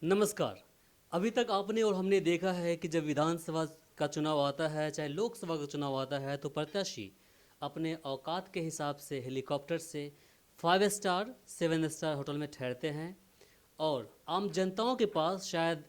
नमस्कार। अभी तक आपने और हमने देखा है कि जब विधानसभा का चुनाव आता है, चाहे लोकसभा का चुनाव आता है, तो प्रत्याशी अपने औकात के हिसाब से हेलीकॉप्टर से 5 स्टार 7 स्टार होटल में ठहरते हैं और आम जनताओं के पास शायद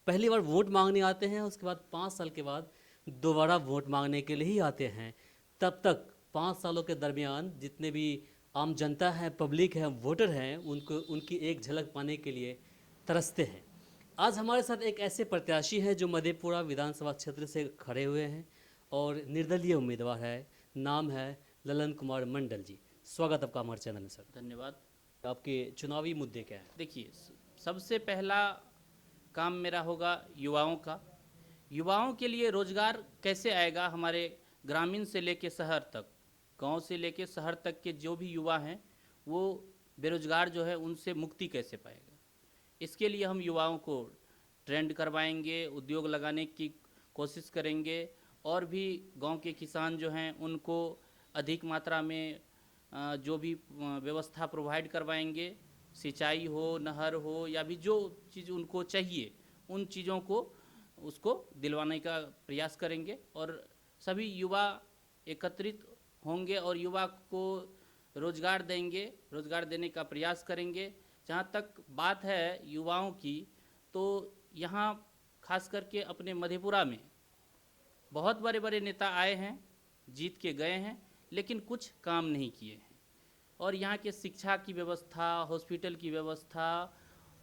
पहली बार वोट मांगने आते हैं, उसके बाद 5 साल के बाद दोबारा वोट मांगने के लिए ही आते हैं। तब तक 5 सालों के दरमियान जितने भी आम जनता है, पब्लिक है, वोटर हैं, उनको उनकी एक झलक पाने के लिए तरसते हैं। आज हमारे साथ एक ऐसे प्रत्याशी हैं जो मधेपुरा विधानसभा क्षेत्र से खड़े हुए हैं और निर्दलीय उम्मीदवार है। नाम है ललन कुमार मंडल जी। स्वागत आपका हमारे चैनल में सर। धन्यवाद। आपके चुनावी मुद्दे क्या हैं? देखिए, सबसे पहला काम मेरा होगा युवाओं का। युवाओं के लिए रोजगार कैसे आएगा हमारे ग्रामीण से लेके शहर तक, गांव से लेके शहर तक के जो भी युवा हैं वो बेरोजगार जो है उनसे मुक्ति कैसे पाएगा। इसके लिए हम युवाओं को ट्रेंड करवाएंगे, उद्योग लगाने की कोशिश करेंगे और भी गांव के किसान जो हैं उनको अधिक मात्रा में जो भी व्यवस्था प्रोवाइड करवाएंगे, सिंचाई हो, नहर हो या भी जो चीज़ उनको चाहिए उन चीज़ों को उसको दिलवाने का प्रयास करेंगे और सभी युवा एकत्रित होंगे और युवा को रोजगार देंगे, रोजगार देने का प्रयास करेंगे। जहाँ तक बात है युवाओं की, तो यहाँ खास करके अपने मधेपुरा में बहुत बड़े बड़े नेता आए हैं, जीत के गए हैं, लेकिन कुछ काम नहीं किए हैं। और यहाँ के शिक्षा की व्यवस्था, हॉस्पिटल की व्यवस्था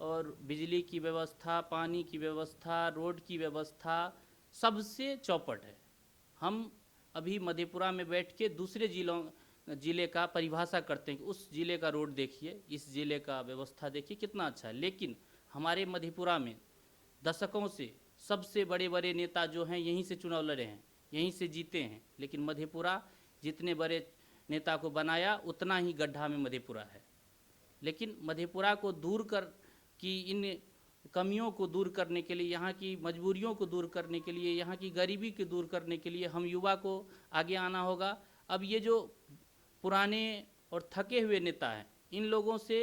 और बिजली की व्यवस्था, पानी की व्यवस्था, रोड की व्यवस्था सबसे चौपट है। हम अभी मधेपुरा में बैठ के दूसरे ज़िले का परिभाषा करते हैं कि उस ज़िले का रोड देखिए, इस ज़िले का व्यवस्था देखिए कितना अच्छा है, लेकिन हमारे मधेपुरा में दशकों से सबसे बड़े बड़े नेता जो हैं यहीं से चुनाव लड़े हैं, यहीं से जीते हैं, लेकिन मधेपुरा जितने बड़े नेता को बनाया उतना ही गड्ढा में मधेपुरा है। लेकिन मधेपुरा को दूर कर की इन कमियों को दूर करने के लिए, यहाँ की मजबूरियों को दूर करने के लिए, यहाँ की गरीबी को दूर करने के लिए हम युवा को आगे आना होगा। अब ये जो पुराने और थके हुए नेता हैं, इन लोगों से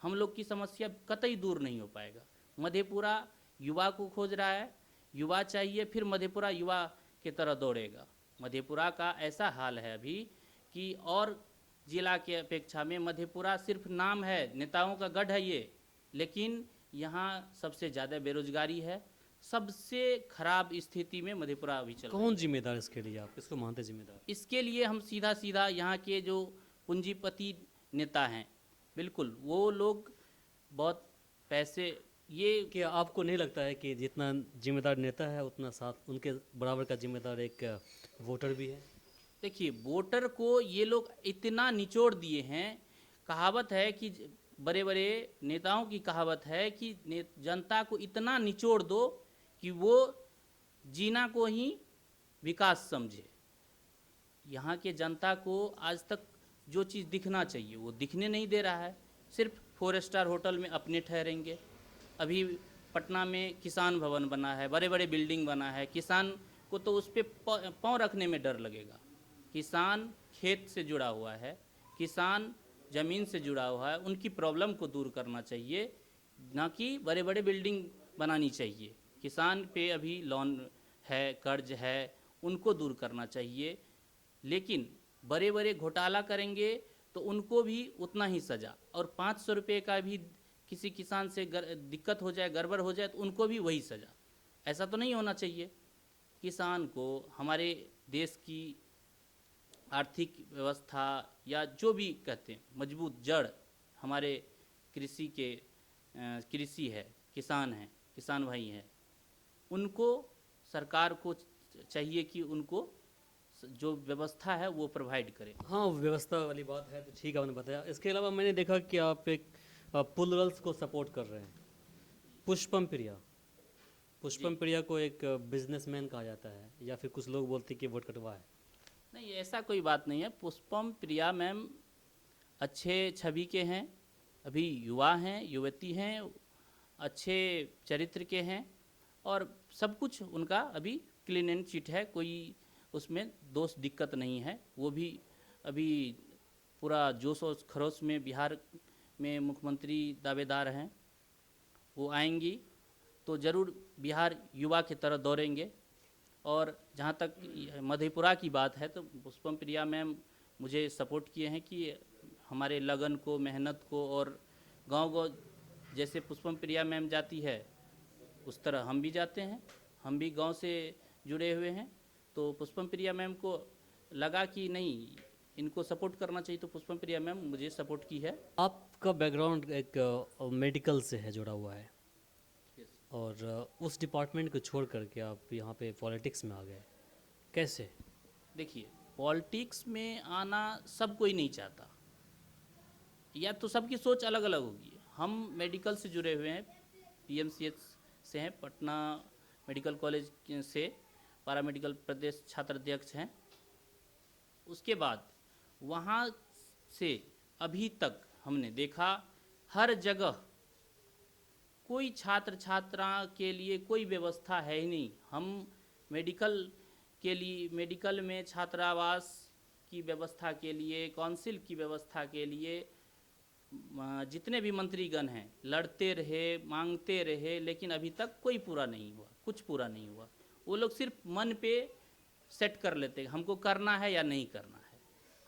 हम लोग की समस्या कतई दूर नहीं हो पाएगा। मधेपुरा युवा को खोज रहा है, युवा चाहिए, फिर मधेपुरा युवा की तरह दौड़ेगा। मधेपुरा का ऐसा हाल है अभी कि और जिला के अपेक्षा में मधेपुरा सिर्फ नाम है, नेताओं का गढ़ है ये, लेकिन यहाँ सबसे ज़्यादा बेरोजगारी है। सबसे खराब स्थिति में मधेपुरा अभी चल रहा है। कौन जिम्मेदार इसके लिए, आप किसको मानते जिम्मेदार? इसके लिए हम सीधा सीधा यहाँ के जो पूंजीपति नेता हैं, बिल्कुल वो लोग बहुत पैसे ये कि आपको नहीं लगता है कि जितना जिम्मेदार नेता है उतना साथ उनके बराबर का जिम्मेदार एक वोटर भी है? देखिए, वोटर को ये लोग इतना निचोड़ दिए हैं। कहावत है कि बड़े बड़े नेताओं की कहावत है कि जनता को इतना निचोड़ दो कि वो जीना को ही विकास समझे। यहाँ के जनता को आज तक जो चीज़ दिखना चाहिए वो दिखने नहीं दे रहा है। सिर्फ 4 स्टार होटल में अपने ठहरेंगे। अभी पटना में किसान भवन बना है, बड़े बड़े बिल्डिंग बना है, किसान को तो उस पर पाँव रखने में डर लगेगा। किसान खेत से जुड़ा हुआ है, किसान ज़मीन से जुड़ा हुआ है, उनकी प्रॉब्लम को दूर करना चाहिए, ना कि बड़े बड़े बिल्डिंग बनानी चाहिए। किसान पे अभी लोन है, कर्ज है, उनको दूर करना चाहिए। लेकिन बड़े बड़े घोटाला करेंगे तो उनको भी उतना ही सज़ा, और 500 रुपये का भी किसी किसान से दिक्कत हो जाए, गड़बड़ हो जाए तो उनको भी वही सज़ा। ऐसा तो नहीं होना चाहिए। किसान को हमारे देश की आर्थिक व्यवस्था या जो भी कहते हैं मजबूत जड़ हमारे कृषि है, किसान हैं, किसान भाई हैं, उनको सरकार को चाहिए कि उनको जो व्यवस्था है वो प्रोवाइड करें। हाँ, व्यवस्था वाली बात है तो ठीक है, आपने बताया। इसके अलावा मैंने देखा कि आप एक पुलरल्स को सपोर्ट कर रहे हैं। पुष्पम प्रिया, पुष्पम प्रिया को एक बिजनेसमैन कहा जाता है, या फिर कुछ लोग बोलते हैं कि वोट कटवा है। नहीं, ऐसा कोई बात नहीं है। पुष्पम प्रिया मैम अच्छे छवि के हैं, अभी युवा हैं, युवती हैं, अच्छे चरित्र के हैं और सब कुछ उनका अभी क्लीन एंड चिट है, कोई उसमें दोष दिक्कत नहीं है। वो भी अभी पूरा जोश और खरोश में बिहार में मुख्यमंत्री दावेदार हैं। वो आएंगी तो ज़रूर बिहार युवा की तरह दौड़ेंगे। और जहाँ तक मधेपुरा की बात है तो पुष्पम प्रिया मैम मुझे सपोर्ट किए हैं कि हमारे लगन को, मेहनत को, और गांव-गांव जैसे पुष्पम प्रिया मैम जाती है उस तरह हम भी जाते हैं, हम भी गांव से जुड़े हुए हैं। तो पुष्पम प्रिया मैम को लगा कि नहीं, इनको सपोर्ट करना चाहिए, तो पुष्पम प्रिया मैम मुझे सपोर्ट की है। आपका बैकग्राउंड एक मेडिकल से है, जुड़ा हुआ है, और उस डिपार्टमेंट को छोड़ करके आप यहाँ पे पॉलिटिक्स में आ गए, कैसे? देखिए, पॉलिटिक्स में आना सब कोई नहीं चाहता, या तो सबकी सोच अलग अलग होगी। हम मेडिकल से जुड़े हुए हैं, पीएमसीएच से हैं, पटना मेडिकल कॉलेज से पैरामेडिकल प्रदेश छात्र अध्यक्ष हैं। उसके बाद वहाँ से अभी तक हमने देखा हर जगह कोई छात्र छात्रा के लिए कोई व्यवस्था है ही नहीं। हम मेडिकल के लिए, मेडिकल में छात्रावास की व्यवस्था के लिए, काउंसिल की व्यवस्था के लिए जितने भी मंत्रीगण हैं लड़ते रहे, मांगते रहे, लेकिन अभी तक कोई पूरा नहीं हुआ, कुछ पूरा नहीं हुआ। वो लोग सिर्फ मन पे सेट कर लेते हैं हमको करना है या नहीं करना है।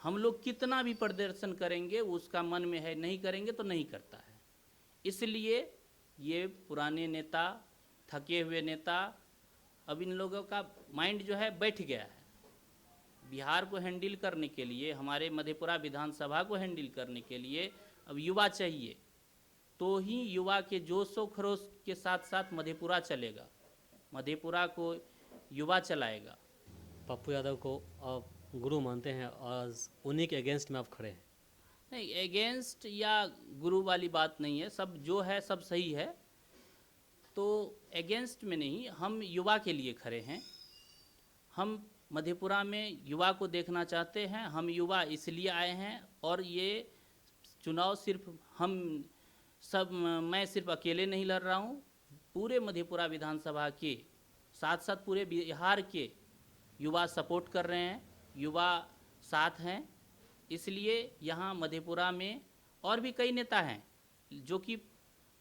हम लोग कितना भी प्रदर्शन करेंगे, उसका मन में है, नहीं करेंगे तो नहीं करता है। इसलिए ये पुराने नेता, थके हुए नेता, अब इन लोगों का माइंड जो है बैठ गया है। बिहार को हैंडल करने के लिए, हमारे मधेपुरा विधानसभा को हैंडल करने के लिए अब युवा चाहिए, तो ही युवा के जोशो खरोश के साथ साथ मधेपुरा चलेगा, मधेपुरा को युवा चलाएगा। पप्पू यादव को आप गुरु मानते हैं, आज उन्हीं के अगेंस्ट में आप खड़े हैं? नहीं, अगेंस्ट या गुरु वाली बात नहीं है, सब जो है सब सही है। तो अगेंस्ट में नहीं, हम युवा के लिए खड़े हैं। हम मधेपुरा में युवा को देखना चाहते हैं, हम युवा इसलिए आए हैं। और ये चुनाव सिर्फ मैं सिर्फ अकेले नहीं लड़ रहा हूँ, पूरे मधेपुरा विधानसभा के साथ साथ पूरे बिहार के युवा सपोर्ट कर रहे हैं, युवा साथ हैं। इसलिए यहाँ मधेपुरा में और भी कई नेता हैं जो कि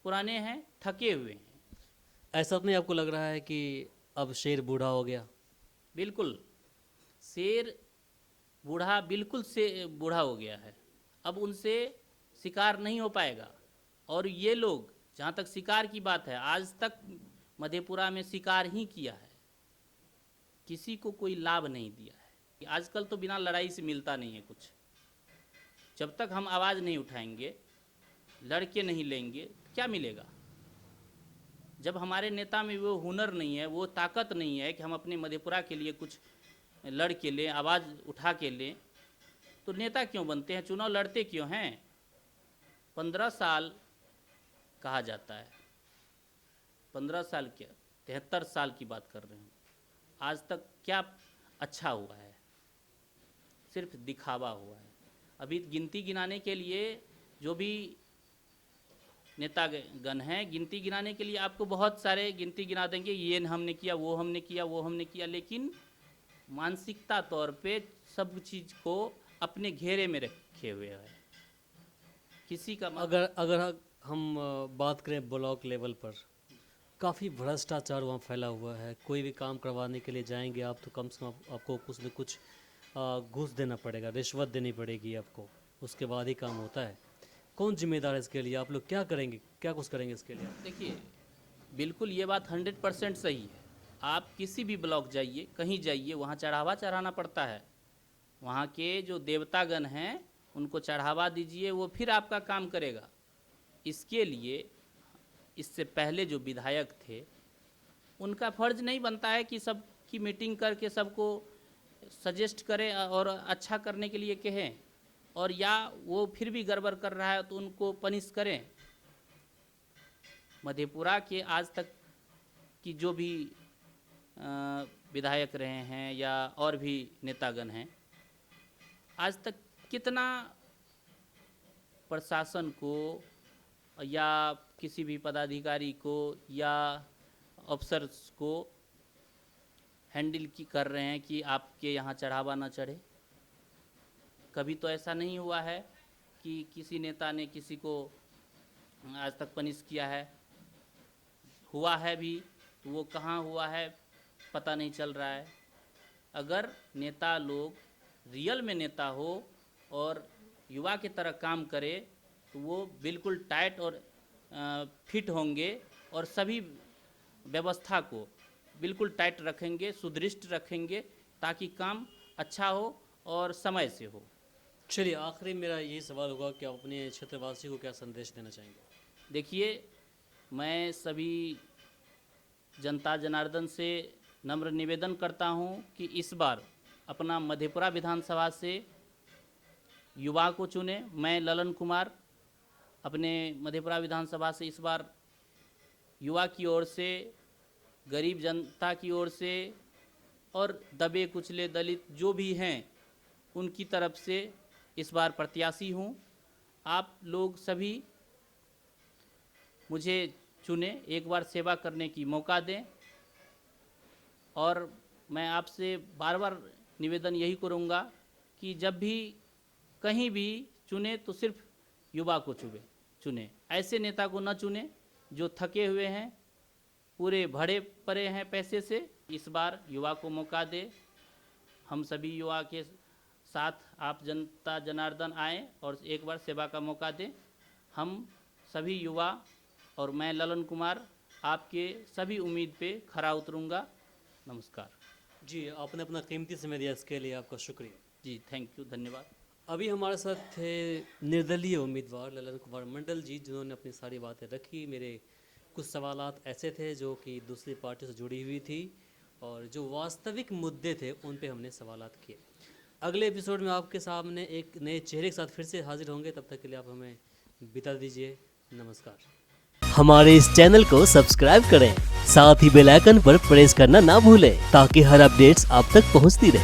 पुराने हैं, थके हुए हैं। ऐसा अपने आपको लग रहा है कि अब शेर बूढ़ा हो गया? बिल्कुल, शेर बूढ़ा बिल्कुल से बूढ़ा हो गया है, अब उनसे शिकार नहीं हो पाएगा। और ये लोग, जहाँ तक शिकार की बात है, आज तक मधेपुरा में शिकार ही किया है, किसी को कोई लाभ नहीं दिया है। आजकल तो बिना लड़ाई से मिलता नहीं है कुछ। जब तक हम आवाज़ नहीं उठाएंगे, लड़के नहीं लेंगे, क्या मिलेगा? जब हमारे नेता में वो हुनर नहीं है, वो ताकत नहीं है कि हम अपने मधेपुरा के लिए कुछ लड़ के लें, आवाज़ उठा के लें, तो नेता क्यों बनते हैं, चुनाव लड़ते क्यों हैं? 15 साल कहा जाता है, 15 साल क्या, 73 साल की बात कर रहे हैं। आज तक क्या अच्छा हुआ है? सिर्फ दिखावा हुआ है। अभी गिनती गिनाने के लिए जो भी नेतागण हैं, गिनती गिनाने के लिए आपको बहुत सारे गिनती गिना देंगे, ये हमने किया, वो हमने किया, वो हमने किया, लेकिन मानसिकता तौर पे सब चीज़ को अपने घेरे में रखे हुए है। किसी का अगर हम बात करें ब्लॉक लेवल पर, काफ़ी भ्रष्टाचार वहाँ फैला हुआ है। कोई भी काम करवाने के लिए जाएंगे आप तो कम से कम आपको कुछ न कुछ घूस देना पड़ेगा, रिश्वत देनी पड़ेगी आपको, उसके बाद ही काम होता है। कौन जिम्मेदार है इसके लिए? आप लोग क्या करेंगे, क्या कुछ करेंगे इसके लिए? देखिए, बिल्कुल ये बात 100% सही है। आप किसी भी ब्लॉक जाइए, कहीं जाइए, वहाँ चढ़ावा चढ़ाना पड़ता है। वहाँ के जो देवतागण हैं उनको चढ़ावा दीजिए, वो फिर आपका काम करेगा। इसके लिए इससे पहले जो विधायक थे उनका फर्ज नहीं बनता है कि सबकी मीटिंग करके सबको सजेस्ट करें और अच्छा करने के लिए कहें, और या वो फिर भी गड़बड़ कर रहा है तो उनको पनिश करें। मधेपुरा के आज तक की जो भी विधायक रहे हैं या और भी नेतागण हैं, आज तक कितना प्रशासन को या किसी भी पदाधिकारी को या अफसर्स को हैंडल कर रहे हैं कि आपके यहाँ चढ़ावा ना चढ़े। कभी तो ऐसा नहीं हुआ है कि किसी नेता ने किसी को आज तक पनिश किया है। हुआ है भी तो वो कहाँ हुआ है पता नहीं चल रहा है। अगर नेता लोग रियल में नेता हो और युवा की तरह काम करे तो वो बिल्कुल टाइट और फिट होंगे और सभी व्यवस्था को बिल्कुल टाइट रखेंगे, सुदृढ़ रखेंगे ताकि काम अच्छा हो और समय से हो। चलिए, आखिरी मेरा यही सवाल होगा कि आप अपने क्षेत्रवासी को क्या संदेश देना चाहेंगे? देखिए, मैं सभी जनता जनार्दन से नम्र निवेदन करता हूं कि इस बार अपना मधेपुरा विधानसभा से युवा को चुने। मैं ललन कुमार अपने मधेपुरा विधानसभा से इस बार युवा की ओर से, गरीब जनता की ओर से और दबे कुचले दलित जो भी हैं उनकी तरफ से इस बार प्रत्याशी हूँ। आप लोग सभी मुझे चुने, एक बार सेवा करने की मौका दें और मैं आपसे बार बार निवेदन यही करूँगा कि जब भी कहीं भी चुने तो सिर्फ युवा को चुने। ऐसे नेता को न चुने जो थके हुए हैं, पूरे भरे पड़े हैं पैसे से। इस बार युवा को मौका दे। हम सभी युवा के साथ आप जनता जनार्दन आए और एक बार सेवा का मौका दें। हम सभी युवा और मैं ललन कुमार आपके सभी उम्मीद पे खरा उतरूँगा। नमस्कार जी, आपने अपना कीमती समय दिया, इसके लिए आपका शुक्रिया। जी, थैंक यू, धन्यवाद। अभी हमारे साथ थे निर्दलीय उम्मीदवार ललन कुमार मंडल जी, जिन्होंने अपनी सारी बातें रखी। मेरे कुछ सवालात ऐसे थे जो कि दूसरी पार्टी से जुड़ी हुई थी और जो वास्तविक मुद्दे थे उन पे हमने सवालात किए। अगले एपिसोड में आपके सामने एक नए चेहरे के साथ फिर से हाजिर होंगे। तब तक के लिए आप हमें बिता दीजिए। नमस्कार। हमारे इस चैनल को सब्सक्राइब करें, साथ ही बेल आइकन पर प्रेस करना ना भूलें ताकि हर अपडेट्स आप तक पहुंचती रहे।